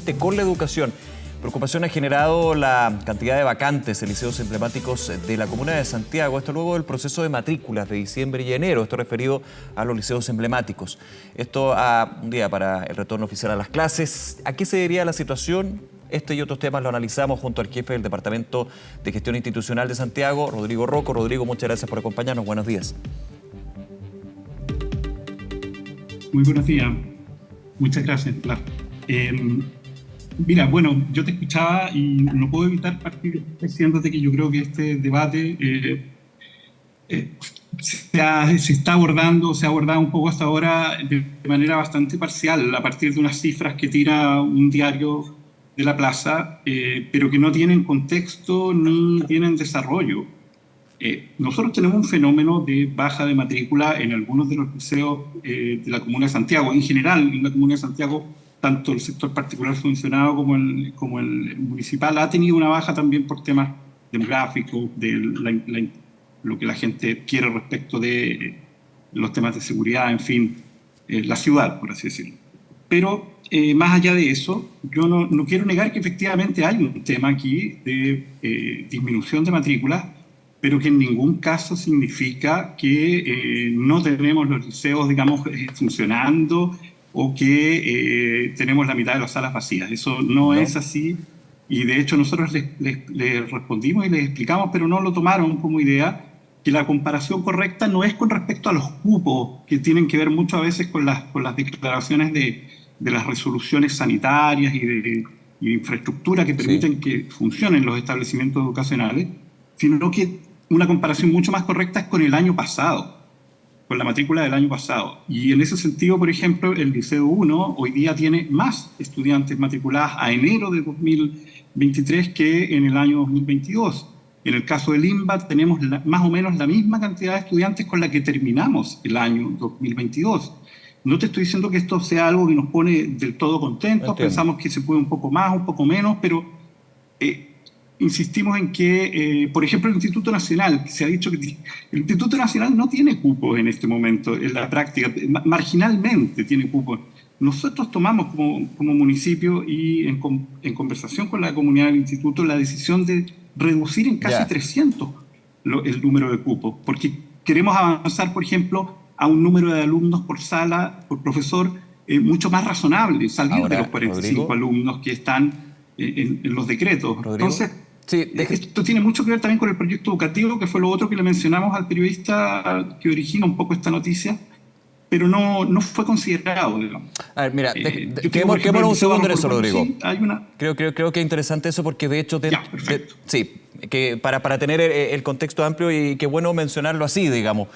justamente con la educación. Preocupación ha generado la cantidad de vacantes en liceos emblemáticos de la comuna de Santiago. Esto luego del proceso de matrículas de diciembre y enero. Esto referido a los liceos emblemáticos. Esto a un día para el retorno oficial a las clases. ¿A qué se debería la situación? Este y otros temas lo analizamos junto al jefe del Departamento de Gestión Institucional de Santiago, Rodrigo Rocco. Rodrigo, muchas gracias por acompañarnos. Buenos días. Muy buenos días. Muchas gracias. Mira, bueno, yo te escuchaba y no puedo evitar partir diciéndote que yo creo que este debate se ha abordado un poco hasta ahora de manera bastante parcial, a partir de unas cifras que tira un diario de la plaza, pero que no tienen contexto ni tienen desarrollo. Nosotros tenemos un fenómeno de baja de matrícula en algunos de los liceos de la Comuna de Santiago. En general, en la Comuna de Santiago, tanto el sector particular subvencionado como el municipal ha tenido una baja también por temas demográficos, de lo que la gente quiere respecto de los temas de seguridad, en fin, la ciudad, por así decirlo. Pero más allá de eso, yo no quiero negar que efectivamente hay un tema aquí de disminución de matrículas, pero que en ningún caso significa que no tenemos los liceos, digamos, funcionando o que tenemos la mitad de las salas vacías. Eso no es así, y de hecho nosotros les respondimos y les explicamos, pero no lo tomaron como idea, que la comparación correcta no es con respecto a los cupos, que tienen que ver mucho a veces con las declaraciones de las resoluciones sanitarias y de infraestructura que permiten que funcionen los establecimientos educacionales, sino que una comparación mucho más correcta es con el año pasado, con la matrícula del año pasado. Y en ese sentido, por ejemplo, el Liceo 1 hoy día tiene más estudiantes matriculados a enero de 2023 que en el año 2022. En el caso del INBAT tenemos más o menos la misma cantidad de estudiantes con la que terminamos el año 2022. No te estoy diciendo que esto sea algo que nos pone del todo contentos. Entiendo. Pensamos que se puede un poco más, un poco menos, pero insistimos en que, por ejemplo, el Instituto Nacional, se ha dicho que el Instituto Nacional no tiene cupos en este momento, en la práctica, marginalmente tiene cupos. Nosotros tomamos como municipio y en conversación con la comunidad del instituto la decisión de reducir en casi 300 el número de cupos, porque queremos avanzar, por ejemplo, a un número de alumnos por sala, por profesor, mucho más razonable, salir ahora, de los 45 Rodrigo, alumnos que están en los decretos. Rodrigo, entonces, esto tiene mucho que ver también con el proyecto educativo, que fue lo otro que le mencionamos al periodista que origina un poco esta noticia, pero no fue considerado, digamos. A ver, mira, quedémonos un segundo en eso, Rodrigo. Sí, creo que es interesante eso porque de hecho... que para tener el contexto amplio y qué bueno mencionarlo así, digamos.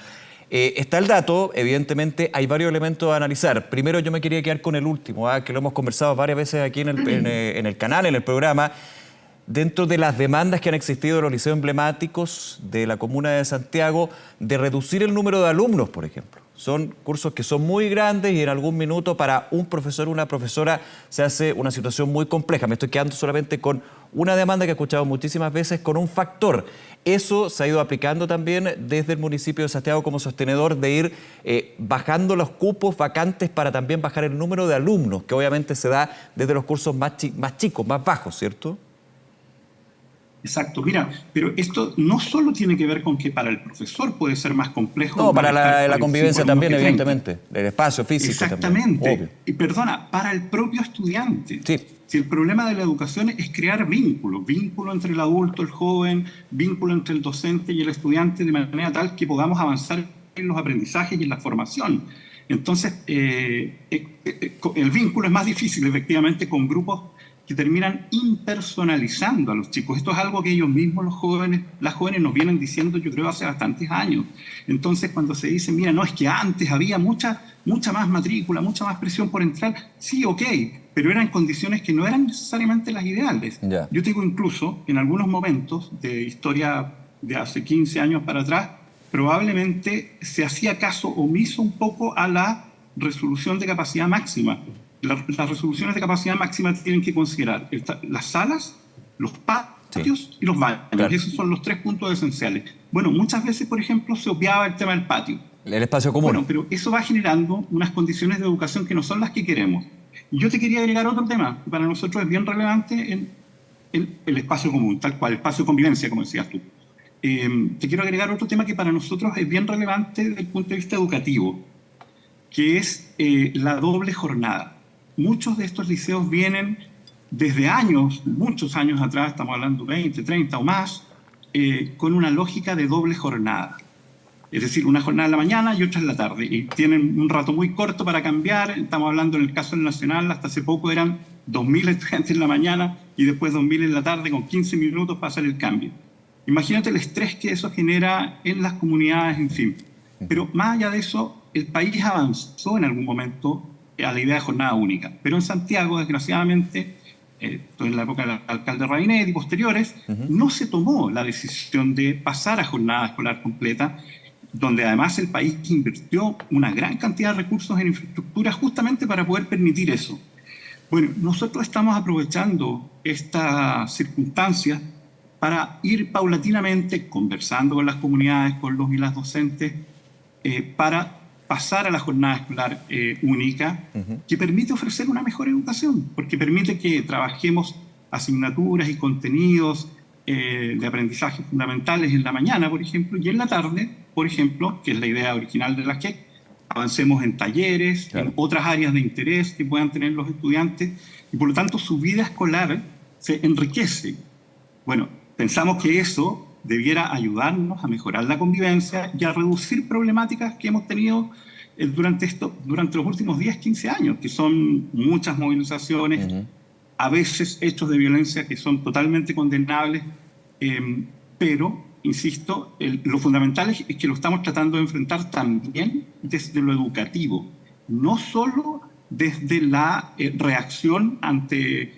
Está el dato, evidentemente hay varios elementos a analizar. Primero yo me quería quedar con el último, que lo hemos conversado varias veces aquí en el canal, en el programa. Dentro de las demandas que han existido en los liceos emblemáticos de la comuna de Santiago, de reducir el número de alumnos, por ejemplo. Son cursos que son muy grandes y en algún minuto para un profesor o una profesora se hace una situación muy compleja. Me estoy quedando solamente con una demanda que he escuchado muchísimas veces, con un factor. Eso se ha ido aplicando también desde el municipio de Santiago como sostenedor de ir bajando los cupos vacantes para también bajar el número de alumnos, que obviamente se da desde los cursos más chicos, más bajos, ¿cierto? Exacto, mira, pero esto no solo tiene que ver con que para el profesor puede ser más complejo. No, para la convivencia también, evidentemente, el espacio físico. Exactamente, también, y perdona, para el propio estudiante. Sí. Si el problema de la educación es crear vínculo entre el adulto, el joven, vínculo entre el docente y el estudiante, de manera tal que podamos avanzar en los aprendizajes y en la formación. Entonces, el vínculo es más difícil, efectivamente, con grupos que terminan impersonalizando a los chicos. Esto es algo que ellos mismos, las jóvenes nos vienen diciendo, yo creo, hace bastantes años. Entonces, cuando se dice, mira, no, es que antes había mucha más matrícula, mucha más presión por entrar, sí, ok, pero eran condiciones que no eran necesariamente las ideales. Yeah. Yo te digo, incluso, en algunos momentos de historia de hace 15 años para atrás, probablemente se hacía caso omiso un poco a la resolución de capacidad máxima. Las resoluciones de capacidad máxima tienen que considerar las salas, los patios y los baños. Claro. Esos son los 3 puntos esenciales. Bueno, muchas veces, por ejemplo, se obviaba el tema del patio. El espacio común. Bueno, pero eso va generando unas condiciones de educación que no son las que queremos. Yo te quería agregar otro tema que para nosotros es bien relevante en el espacio común, tal cual, el espacio de convivencia, como decías tú. Te quiero agregar otro tema que para nosotros es bien relevante desde el punto de vista educativo, que es la doble jornada. Muchos de estos liceos vienen desde años, muchos años atrás, estamos hablando 20, 30 o más, con una lógica de doble jornada. Es decir, una jornada en la mañana y otra en la tarde. Y tienen un rato muy corto para cambiar. Estamos hablando en el caso del Nacional, hasta hace poco eran 2.000 estudiantes en la mañana y después 2.000 en la tarde con 15 minutos para hacer el cambio. Imagínate el estrés que eso genera en las comunidades, en fin. Pero más allá de eso, el país avanzó en algún momento a la idea de jornada única. Pero en Santiago, desgraciadamente, en la época del alcalde Rabinet y posteriores, no se tomó la decisión de pasar a jornada escolar completa, donde además el país invirtió una gran cantidad de recursos en infraestructura justamente para poder permitir eso. Bueno, nosotros estamos aprovechando esta circunstancia para ir paulatinamente conversando con las comunidades, con los y las docentes, para pasar a la jornada escolar única, que permite ofrecer una mejor educación, porque permite que trabajemos asignaturas y contenidos de aprendizaje fundamentales en la mañana, por ejemplo, y en la tarde, por ejemplo, que es la idea original de la KEC, avancemos en talleres, en otras áreas de interés que puedan tener los estudiantes, y por lo tanto su vida escolar se enriquece. Bueno, pensamos que eso debiera ayudarnos a mejorar la convivencia y a reducir problemáticas que hemos tenido durante los últimos 10, 15 años, que son muchas movilizaciones, a veces hechos de violencia que son totalmente condenables, pero, insisto, lo fundamental es que lo estamos tratando de enfrentar también desde lo educativo, no solo desde la reacción ante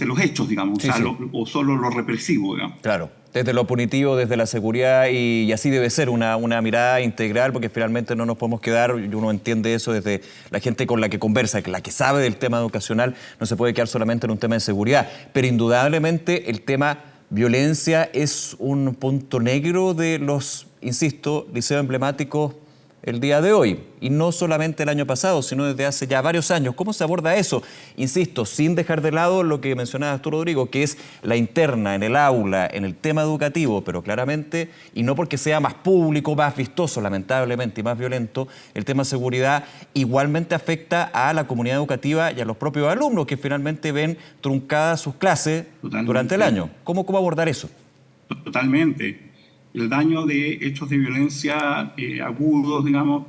los hechos, digamos, sí, o solo lo represivo, digamos. Claro, desde lo punitivo, desde la seguridad, y así debe ser una mirada integral, porque finalmente no nos podemos quedar, y uno entiende eso desde la gente con la que conversa, la que sabe del tema educacional, no se puede quedar solamente en un tema de seguridad, pero indudablemente el tema violencia es un punto negro de los, insisto, liceos emblemáticos el día de hoy, y no solamente el año pasado, sino desde hace ya varios años. ¿Cómo se aborda eso? Insisto, sin dejar de lado lo que mencionabas tú, Rodrigo, que es la interna en el aula, en el tema educativo, pero claramente, y no porque sea más público, más vistoso, lamentablemente, y más violento, el tema de seguridad igualmente afecta a la comunidad educativa y a los propios alumnos, que finalmente ven truncadas sus clases durante el año. ¿Cómo abordar eso? Totalmente. El daño de hechos de violencia agudos, digamos,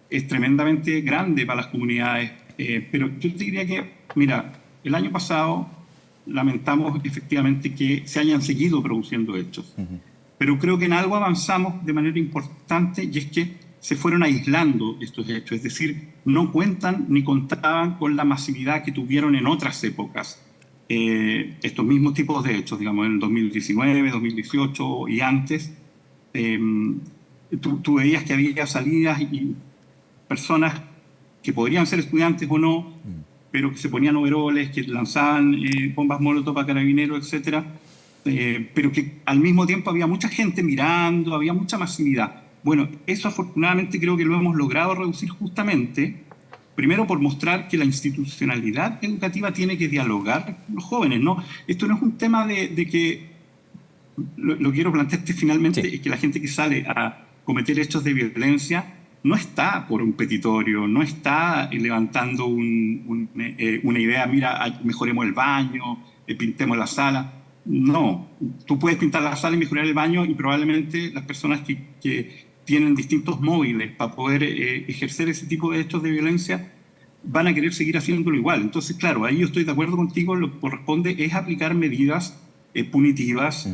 es tremendamente grande para las comunidades. Pero yo te diría que, mira, el año pasado lamentamos efectivamente que se hayan seguido produciendo hechos. Pero creo que en algo avanzamos de manera importante, y es que se fueron aislando estos hechos. Es decir, no cuentan ni contaban con la masividad que tuvieron en otras épocas. Estos mismos tipos de hechos, digamos, en el 2019, 2018 y antes, tú veías que había salidas y personas que podrían ser estudiantes o no, pero que se ponían overoles, que lanzaban bombas molotov a carabineros, etc. Pero que al mismo tiempo había mucha gente mirando, había mucha masividad. Bueno, eso afortunadamente creo que lo hemos logrado reducir justamente. Primero, por mostrar que la institucionalidad educativa tiene que dialogar con los jóvenes, ¿no? Esto no es un tema de que, lo quiero plantearte finalmente, sí, es que la gente que sale a cometer hechos de violencia no está por un petitorio, no está levantando una idea, mira, mejoremos el baño, pintemos la sala. No, tú puedes pintar la sala y mejorar el baño, y probablemente las personas que tienen distintos móviles para poder ejercer ese tipo de hechos de violencia, van a querer seguir haciéndolo igual. Entonces, claro, ahí yo estoy de acuerdo contigo, lo que corresponde es aplicar medidas punitivas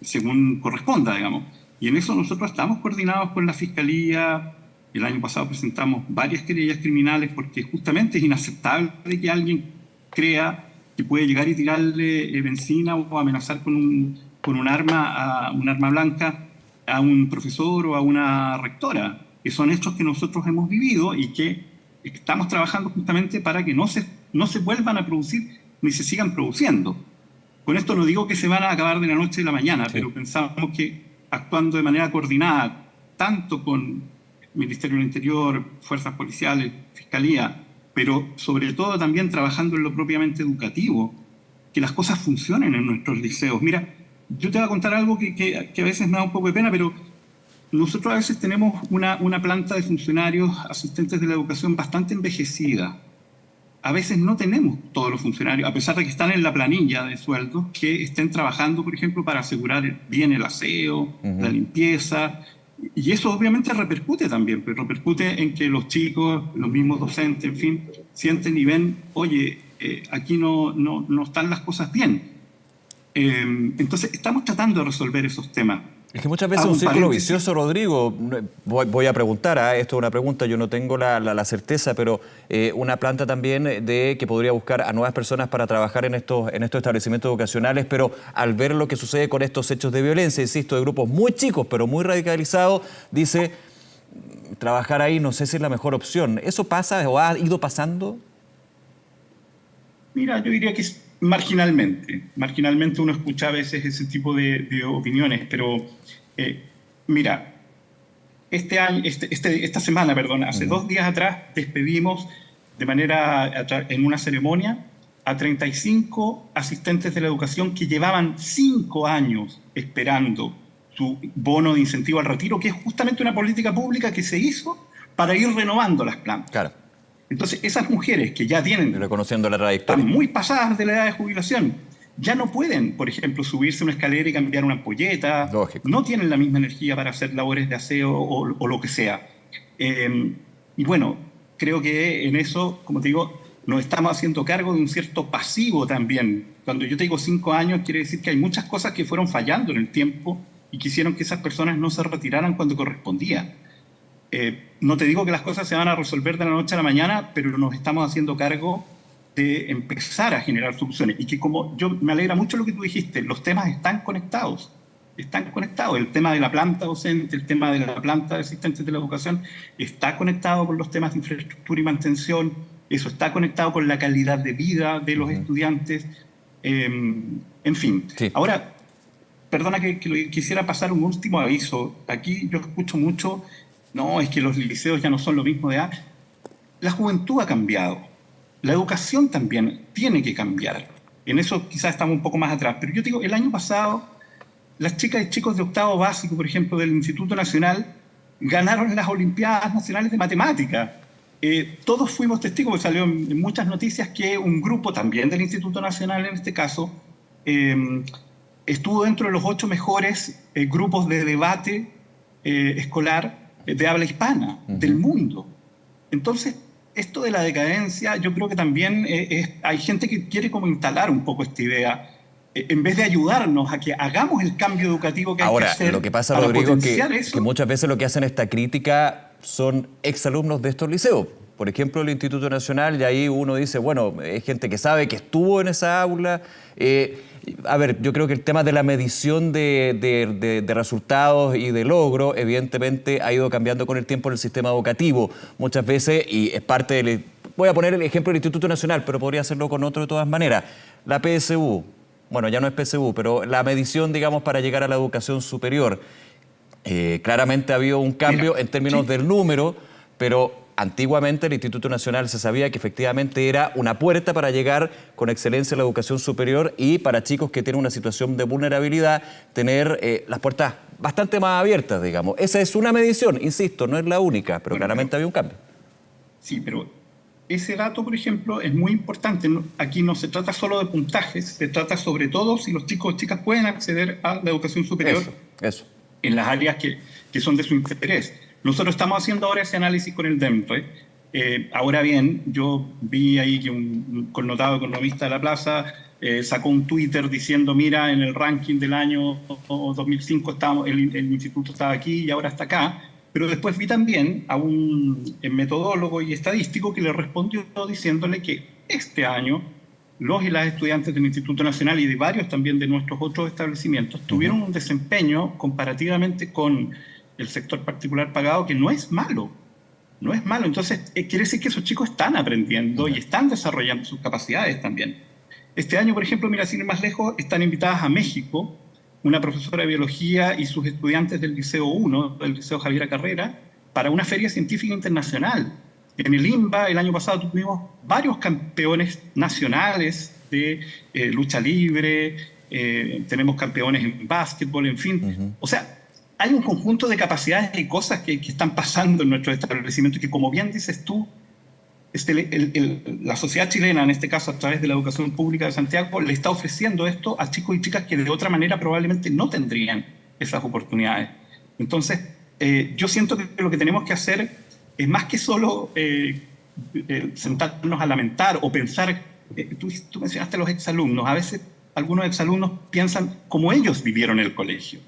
según corresponda, digamos. Y en eso nosotros estamos coordinados con la Fiscalía. El año pasado presentamos varias querellas criminales porque justamente es inaceptable que alguien crea que puede llegar y tirarle benzina o amenazar con un arma blanca a un profesor o a una rectora, que son hechos que nosotros hemos vivido y que estamos trabajando justamente para que no se vuelvan a producir ni se sigan produciendo. Con esto no digo que se van a acabar de la noche a la mañana, sí, pero pensamos que actuando de manera coordinada, tanto con el Ministerio del Interior, fuerzas policiales, Fiscalía, pero sobre todo también trabajando en lo propiamente educativo, que las cosas funcionen en nuestros liceos. Mira, yo te voy a contar algo que a veces me da un poco de pena, pero nosotros a veces tenemos una planta de funcionarios asistentes de la educación bastante envejecida. A veces no tenemos todos los funcionarios, a pesar de que están en la planilla de sueldos, que estén trabajando, por ejemplo, para asegurar bien el aseo, la limpieza. Y eso obviamente repercute también, pero repercute en que los chicos, los mismos docentes, en fin, sienten y ven, oye, aquí no están las cosas bien. Entonces, estamos tratando de resolver esos temas. Es que muchas veces es un círculo vicioso, Rodrigo. Voy a preguntar, esto es una pregunta, yo no tengo la certeza, pero una planta también que podría buscar a nuevas personas para trabajar en estos establecimientos educacionales, pero al ver lo que sucede con estos hechos de violencia, insisto, de grupos muy chicos, pero muy radicalizados, dice, trabajar ahí no sé si es la mejor opción. ¿Eso pasa o ha ido pasando? Mira, yo diría que es marginalmente. Marginalmente uno escucha a veces ese tipo de opiniones, pero mira, esta semana, perdón, hace 2 días atrás despedimos en una ceremonia a 35 asistentes de la educación que llevaban 5 años esperando su bono de incentivo al retiro, que es justamente una política pública que se hizo para ir renovando las plantas. Claro. Entonces, esas mujeres que ya reconociendo la trayectoria, están muy pasadas de la edad de jubilación, ya no pueden, por ejemplo, subirse a una escalera y cambiar una ampolleta. Lógico. No tienen la misma energía para hacer labores de aseo o lo que sea. Y bueno, creo que en eso, como te digo, nos estamos haciendo cargo de un cierto pasivo también. Cuando yo te digo 5 años, quiere decir que hay muchas cosas que fueron fallando en el tiempo y que hicieron que esas personas no se retiraran cuando correspondía. No te digo que las cosas se van a resolver de la noche a la mañana, pero nos estamos haciendo cargo de empezar a generar soluciones. Y que me alegra mucho lo que tú dijiste, los temas están conectados. Están conectados. El tema de la planta docente, el tema de la planta de asistentes de la educación, está conectado con los temas de infraestructura y mantención. Eso está conectado con la calidad de vida de los estudiantes. En fin. Sí. Ahora, perdona que quisiera pasar un último aviso. Aquí yo escucho mucho, no, es que los liceos ya no son lo mismo de antes. La juventud ha cambiado. La educación también tiene que cambiar. En eso quizás estamos un poco más atrás. Pero yo digo, el año pasado, las chicas y chicos de octavo básico, por ejemplo, del Instituto Nacional, ganaron las Olimpiadas Nacionales de Matemáticas. Todos fuimos testigos, porque salió en muchas noticias que un grupo también del Instituto Nacional, en este caso, estuvo dentro de los 8 mejores grupos de debate escolar de habla hispana del mundo. Entonces, esto de la decadencia, yo creo que también hay gente que quiere como instalar un poco esta idea, en vez de ayudarnos a que hagamos el cambio educativo que hay que hacer. Ahora, lo que pasa, Rodrigo, que muchas veces lo que hacen esta crítica son exalumnos de estos liceos. Por ejemplo, el Instituto Nacional, y ahí uno dice, bueno, es gente que sabe que estuvo en esa aula. A ver, yo creo que el tema de la medición de resultados y de logro, evidentemente, ha ido cambiando con el tiempo en el sistema educativo. Muchas veces, y es parte del... Voy a poner el ejemplo del Instituto Nacional, pero podría hacerlo con otro de todas maneras. La PSU, bueno, ya no es PSU, pero la medición, digamos, para llegar a la educación superior. Claramente ha habido un cambio en términos del número, pero antiguamente el Instituto Nacional se sabía que efectivamente era una puerta para llegar con excelencia a la educación superior y para chicos que tienen una situación de vulnerabilidad, tener las puertas bastante más abiertas, digamos. Esa es una medición, insisto, no es la única, pero claramente había un cambio. Sí, pero ese dato, por ejemplo, es muy importante. Aquí no se trata solo de puntajes, se trata sobre todo si los chicos o chicas pueden acceder a la educación superior eso. En las áreas que son de su interés. Nosotros estamos haciendo ahora ese análisis con el DEMRE. Ahora bien, yo vi ahí que un connotado economista de la plaza sacó un Twitter diciendo, mira, en el ranking del año 2005 el instituto estaba aquí y ahora está acá. Pero después vi también a un metodólogo y estadístico que le respondió diciéndole que este año los y las estudiantes del Instituto Nacional y de varios también de nuestros otros establecimientos tuvieron un desempeño comparativamente con el sector particular pagado que no es malo. No es malo. Entonces, quiere decir que esos chicos están aprendiendo y están desarrollando sus capacidades también. Este año, por ejemplo, mira, sin ir más lejos, están invitadas a México una profesora de biología y sus estudiantes del Liceo 1, del Liceo Javiera Carrera, para una feria científica internacional. En el INBA el año pasado tuvimos varios campeones nacionales de lucha libre, tenemos campeones en básquetbol, en fin. O sea, hay un conjunto de capacidades y cosas que están pasando en nuestros establecimientos que, como bien dices tú, la sociedad chilena, en este caso a través de la educación pública de Santiago, le está ofreciendo esto a chicos y chicas que de otra manera probablemente no tendrían esas oportunidades. Entonces, yo siento que lo que tenemos que hacer es más que solo sentarnos a lamentar o pensar. Tú mencionaste a los exalumnos. A veces algunos exalumnos piensan como ellos vivieron el colegio.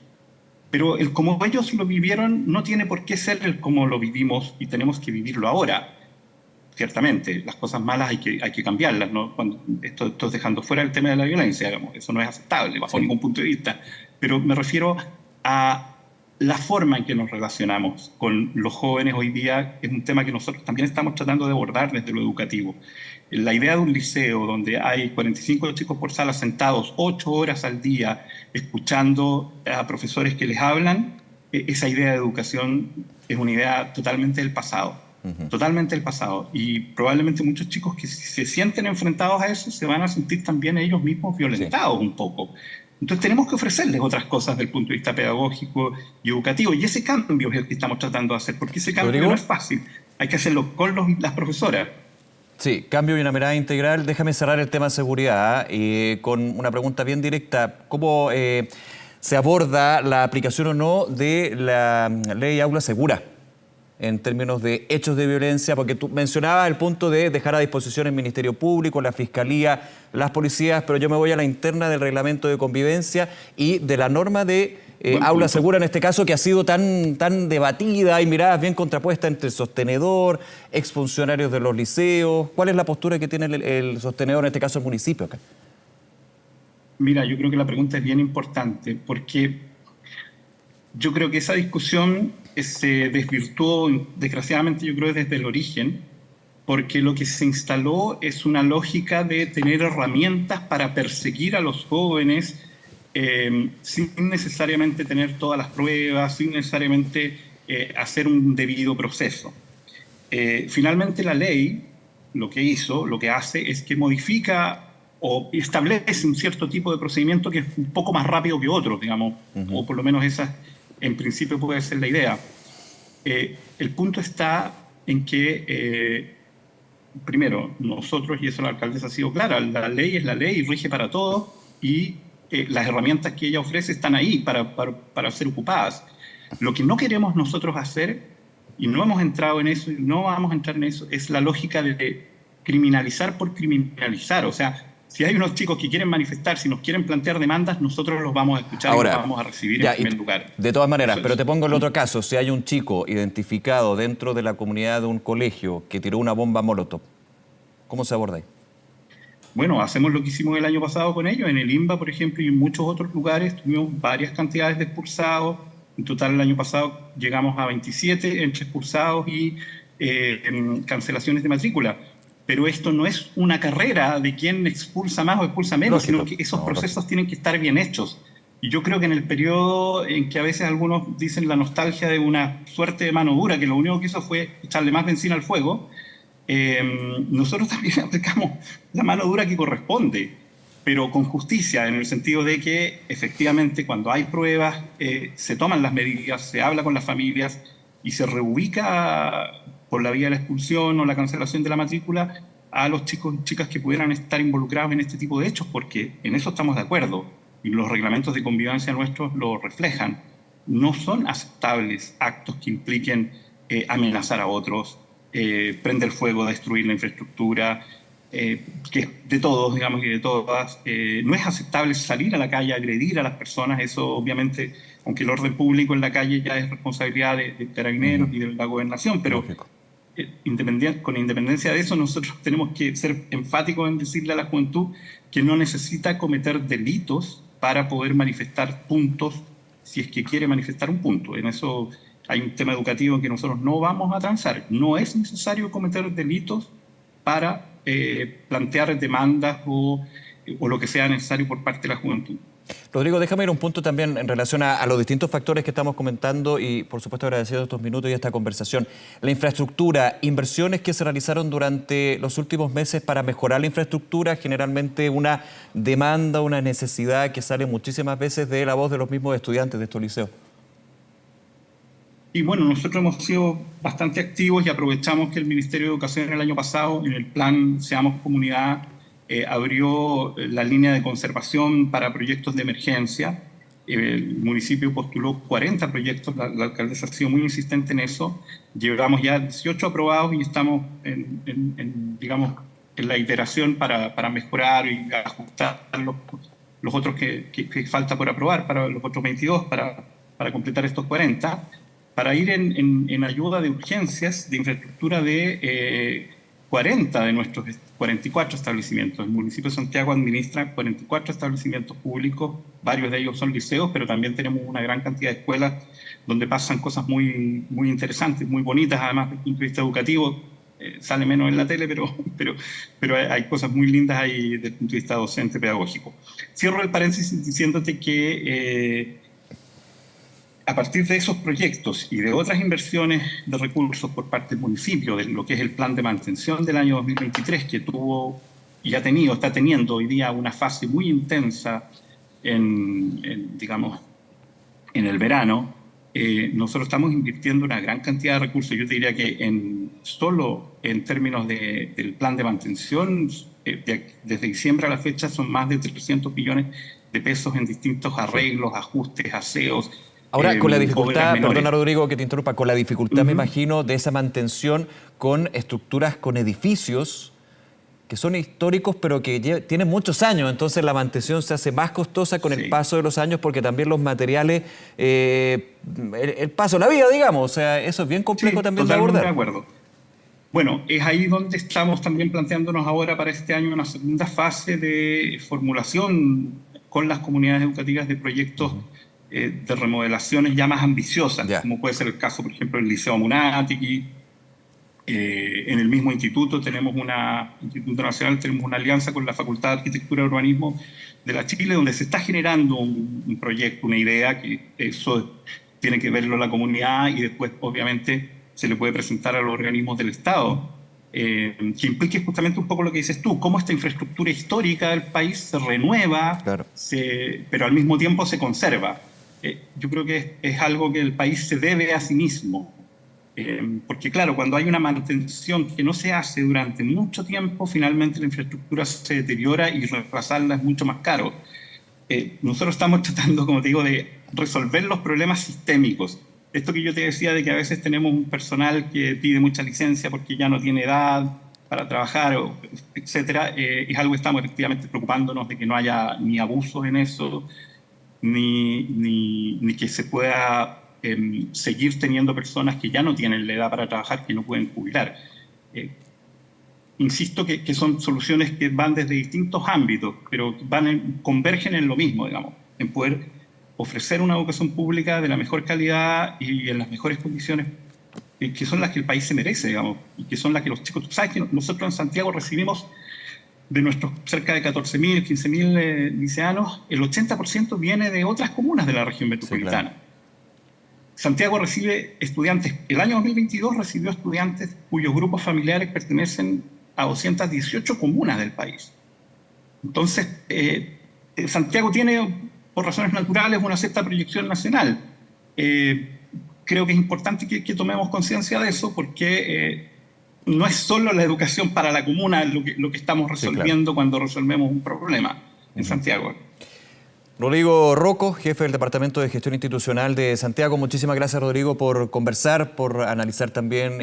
Pero el como ellos lo vivieron no tiene por qué ser el como lo vivimos y tenemos que vivirlo ahora. Ciertamente, las cosas malas hay que cambiarlas, ¿no? Cuando esto es dejando fuera el tema de la violencia, digamos, eso no es aceptable bajo ningún punto de vista. Pero me refiero a la forma en que nos relacionamos con los jóvenes hoy día, es un tema que nosotros también estamos tratando de abordar desde lo educativo. La idea de un liceo donde hay 45 chicos por sala sentados 8 horas al día escuchando a profesores que les hablan, esa idea de educación es una idea totalmente del pasado. Totalmente del pasado. Y probablemente muchos chicos que se sienten enfrentados a eso se van a sentir también ellos mismos violentados un poco. Entonces tenemos que ofrecerles otras cosas desde el punto de vista pedagógico y educativo. Y ese cambio es el que estamos tratando de hacer, porque ese cambio no es fácil. Hay que hacerlo con las profesoras. Sí, cambio y una mirada integral. Déjame cerrar el tema de seguridad con una pregunta bien directa. ¿Cómo se aborda la aplicación o no de la ley Aula Segura en términos de hechos de violencia? Porque tú mencionabas el punto de dejar a disposición el Ministerio Público, la Fiscalía, las policías, pero yo me voy a la interna del reglamento de convivencia y de la norma de aula segura, en este caso, que ha sido tan debatida y miradas bien contrapuestas entre el sostenedor, exfuncionarios de los liceos. ¿Cuál es la postura que tiene el sostenedor, en este caso el municipio acá? Mira, yo creo que la pregunta es bien importante porque yo creo que esa discusión se desvirtuó, desgraciadamente, yo creo, desde el origen, porque lo que se instaló es una lógica de tener herramientas para perseguir a los jóvenes sin necesariamente tener todas las pruebas, sin necesariamente hacer un debido proceso. Finalmente, la ley lo que hace es que modifica o establece un cierto tipo de procedimiento que es un poco más rápido que otros, digamos, o por lo menos esa en principio puede ser la idea. El punto está en que, primero, nosotros, y eso la alcaldesa ha sido clara, la ley es la ley y rige para todos, y las herramientas que ella ofrece están ahí para ser ocupadas. Lo que no queremos nosotros hacer, y no hemos entrado en eso, y no vamos a entrar en eso, es la lógica de criminalizar por criminalizar. O sea, si hay unos chicos que quieren manifestar, si nos quieren plantear demandas, nosotros los vamos a escuchar y los vamos a recibir en primer lugar. De todas maneras, pero te pongo el otro caso. Si hay un chico identificado dentro de la comunidad de un colegio que tiró una bomba Molotov, ¿cómo se aborda ahí? Bueno, hacemos lo que hicimos el año pasado con ellos. En el INBA, por ejemplo, y en muchos otros lugares tuvimos varias cantidades de expulsados. En total, el año pasado llegamos a 27 entre expulsados y cancelaciones de matrícula. Pero esto no es una carrera de quién expulsa más o expulsa menos, sino que esos procesos tienen que estar bien hechos. Y yo creo que en el periodo en que a veces algunos dicen la nostalgia de una suerte de mano dura, que lo único que hizo fue echarle más benzina al fuego, nosotros también aplicamos la mano dura que corresponde, pero con justicia, en el sentido de que efectivamente cuando hay pruebas se toman las medidas, se habla con las familias y se reubica por la vía de la expulsión o la cancelación de la matrícula a los chicos y chicas que pudieran estar involucrados en este tipo de hechos, porque en eso estamos de acuerdo y los reglamentos de convivencia nuestros lo reflejan. No son aceptables actos que impliquen amenazar a otros, prender fuego, destruir la infraestructura, que de todos, digamos, y de todas. No es aceptable salir a la calle a agredir a las personas. Eso obviamente, aunque el orden público en la calle ya es responsabilidad de carabineros y de la gobernación, pero con independencia de eso, nosotros tenemos que ser enfáticos en decirle a la juventud que no necesita cometer delitos para poder manifestar puntos, si es que quiere manifestar un punto. En eso hay un tema educativo en que nosotros no vamos a transar. No es necesario cometer delitos para plantear demandas o o lo que sea necesario por parte de la juventud. Rodrigo, déjame ir a un punto también en relación a los distintos factores que estamos comentando y, por supuesto, agradecido estos minutos y esta conversación. La infraestructura, inversiones que se realizaron durante los últimos meses para mejorar la infraestructura, generalmente una demanda, una necesidad que sale muchísimas veces de la voz de los mismos estudiantes de estos liceos. Y bueno, nosotros hemos sido bastante activos y aprovechamos que el Ministerio de Educación el año pasado, en el plan Seamos Comunidad, abrió la línea de conservación para proyectos de emergencia. El municipio postuló 40 proyectos, la alcaldesa ha sido muy insistente en eso. Llevamos ya 18 aprobados y estamos digamos, en la iteración para mejorar y ajustar los otros que falta por aprobar, para los otros 22, para completar estos 40, para ir en ayuda de urgencias de infraestructura de 40 de nuestros 44 establecimientos. El municipio de Santiago administra 44 establecimientos públicos, varios de ellos son liceos, pero también tenemos una gran cantidad de escuelas donde pasan cosas muy interesantes, muy bonitas, además desde el punto de vista educativo. Sale menos en la tele, pero hay cosas muy lindas ahí desde el punto de vista docente, pedagógico. Cierro el paréntesis diciéndote que a partir de esos proyectos y de otras inversiones de recursos por parte del municipio, de lo que es el plan de mantención del año 2023, que tuvo y está teniendo hoy día una fase muy intensa digamos, en el verano, nosotros estamos invirtiendo una gran cantidad de recursos. Yo te diría que solo en términos del plan de mantención, desde diciembre a la fecha son más de 300 millones de pesos en distintos arreglos, ajustes, aseos. Ahora, con la dificultad, perdona Rodrigo que te interrumpa, con la dificultad me imagino de esa mantención con estructuras, con edificios que son históricos pero que tienen muchos años, entonces la mantención se hace más costosa con el paso de los años porque también los materiales, el paso de la vida, digamos, o sea, eso es bien complejo también de abordar. De acuerdo. Bueno, es ahí donde estamos también planteándonos ahora para este año una segunda fase de formulación con las comunidades educativas de proyectos de remodelaciones ya más ambiciosas, como puede ser el caso, por ejemplo, del Liceo Munatiqui. En el mismo instituto Instituto Nacional, tenemos una alianza con la Facultad de Arquitectura y Urbanismo de la Chile, donde se está generando un proyecto, una idea, que eso tiene que verlo la comunidad y después, obviamente, se le puede presentar a los organismos del Estado, que implique justamente un poco lo que dices tú, cómo esta infraestructura histórica del país se renueva, pero al mismo tiempo se conserva. Yo creo que es algo que el país se debe a sí mismo, porque claro, cuando hay una mantención que no se hace durante mucho tiempo, finalmente la infraestructura se deteriora y reemplazarla es mucho más caro. Nosotros estamos tratando, como te digo, de resolver los problemas sistémicos. Esto que yo te decía de que a veces tenemos un personal que pide mucha licencia porque ya no tiene edad para trabajar, etcétera, es algo que estamos efectivamente preocupándonos de que no haya ni abusos en eso, ni que se pueda seguir teniendo personas que ya no tienen la edad para trabajar, que no pueden jubilar. Insisto que son soluciones que van desde distintos ámbitos, pero convergen en lo mismo, digamos, en poder ofrecer una educación pública de la mejor calidad y en las mejores condiciones, que son las que el país se merece, digamos, y que son las que los chicos... ¿Sabes que nosotros en Santiago recibimos de nuestros cerca de 14.000, 15.000 liceanos, el 80% viene de otras comunas de la región metropolitana? Claro. Santiago recibe estudiantes, el año 2022 recibió estudiantes cuyos grupos familiares pertenecen a 218 comunas del país. Entonces, Santiago tiene, por razones naturales, una cierta proyección nacional. Creo que es importante que tomemos conciencia de eso, porque no es solo la educación para la comuna lo que estamos resolviendo cuando resolvemos un problema en Santiago. Rodrigo Rocco, jefe del Departamento de Gestión Institucional de Santiago. Muchísimas gracias, Rodrigo, por conversar, por analizar también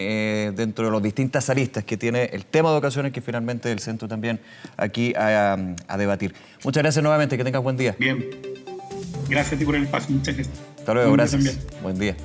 dentro de las distintas aristas que tiene el tema de educación, que finalmente el centro también aquí a debatir. Muchas gracias nuevamente, que tengas buen día. Bien, gracias a ti por el espacio. Muchas gracias. Hasta luego, gracias. Buen día.